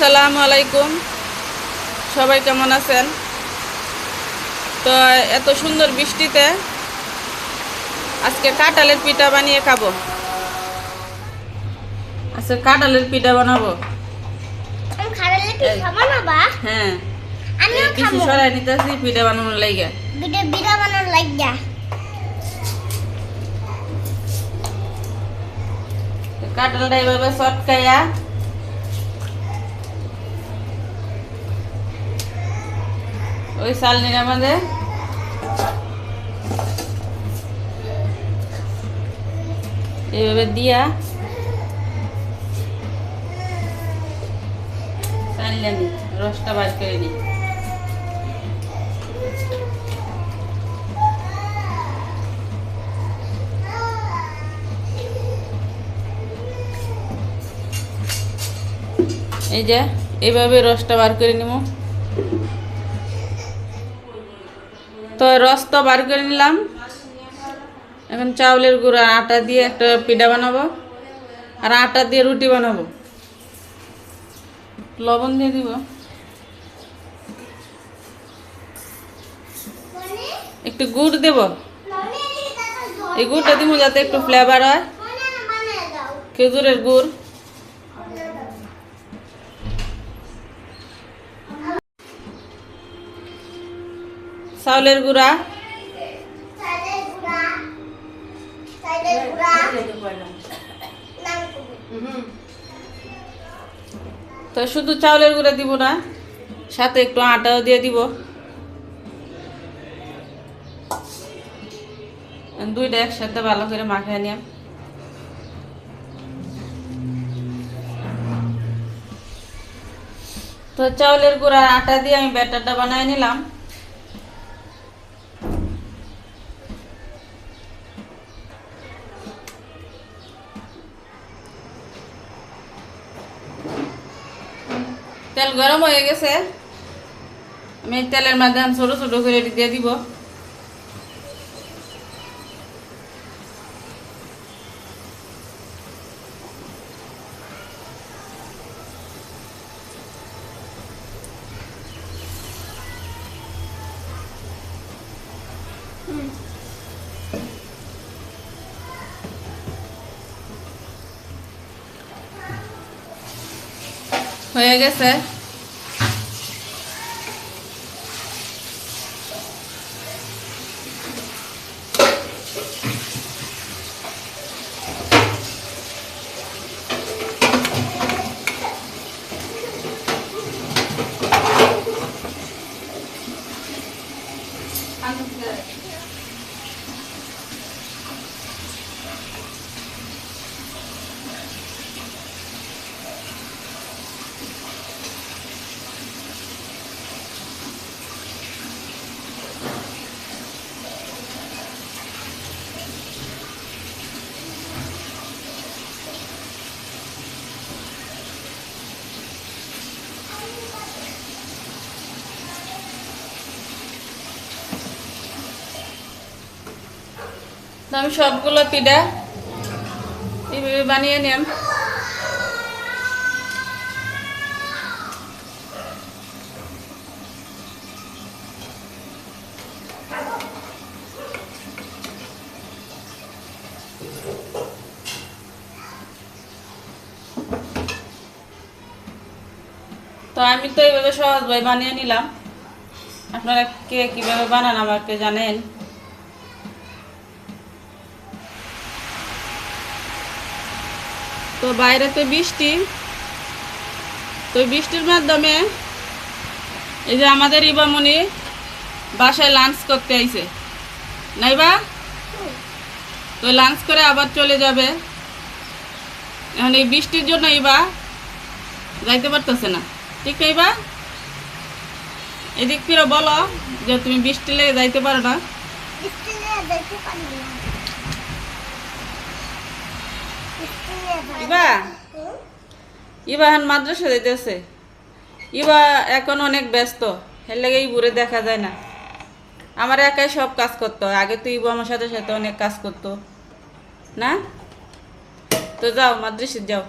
আসসালামু আলাইকুম, সবাই কেমন আছেন? তো এত সুন্দর বৃষ্টিতে আজকে কাঁঠালের পিঠা বানিয়ে খাবো। আজকে কাঁঠালের পিঠা বানাবো। হ্যাঁ, কিছু সরাই নিতেছি পিঠা বানানোর লাইগা। কাঁঠালটা এভাবে চটকাইয়া ওই চালনির মধ্যে এইভাবে দিয়া চালিয়ে নি, রসটা বার করে নি। এই যে এইভাবে রসটা বার করে নিব। তো রস তো বার করে নিলাম, এখন চাউলের গুঁড়া আটা দিয়ে একটা পিঠা বানাবো আর আটা দিয়ে রুটি বানাবো। লবণ দিয়ে দিব, একটু গুড় দেব। এই গুড়টা দিব যাতে একটু ফ্লেভার হয়, খেজুরের গুড়। চাউলের গুঁড়া, তো শুধু চাউলের গুঁড়া দিব না, সাথে একটু আটাও দিয়ে দিব। দুইটা একসাথে ভালো করে মাখিয়ে নিলাম। তো চাউলের গুঁড়া আটা দিয়ে আমি ব্যাটারটা বানিয়ে নিলাম। তেল গরম হয়ে গেছে, আমি তেলের মধ্যে ছোট ছোট করে দিয়ে দিব। হয়ে গেছে। আমি সবগুলো পিঠা এইভাবে বানিয়ে নিলাম। তো আমি তো এইভাবে সহজভাবে বানিয়ে নিলাম, আপনারা কে কিভাবে বানান আমাকে জানেন। তো বাইরে তো বৃষ্টি, তো বৃষ্টির মাধ্যমে এই যে আমাদের ইবামনি বাসায় লাঞ্চ করতে আইছে নাইবা, তো লাঞ্চ করে আবার চলে যাবে। এখন এই বৃষ্টির জন্য ইবা যাইতে পারতেছে না, ঠিক নাইবা? এদিক ফিরে বলো যে তুমি বৃষ্টি লেগে যাইতে পারো না। ইবা ইবা এখন মাদ্রাসা যাইতেছে। ইবা এখন অনেক ব্যস্ত, এর লাগে ইবুরে দেখা যায় না। আমার একাই সব কাজ করতে হয়, আগে তো ইবু আমার সাথে সাথে অনেক কাজ করতো না। তো যাও মাদ্রাসা যাও।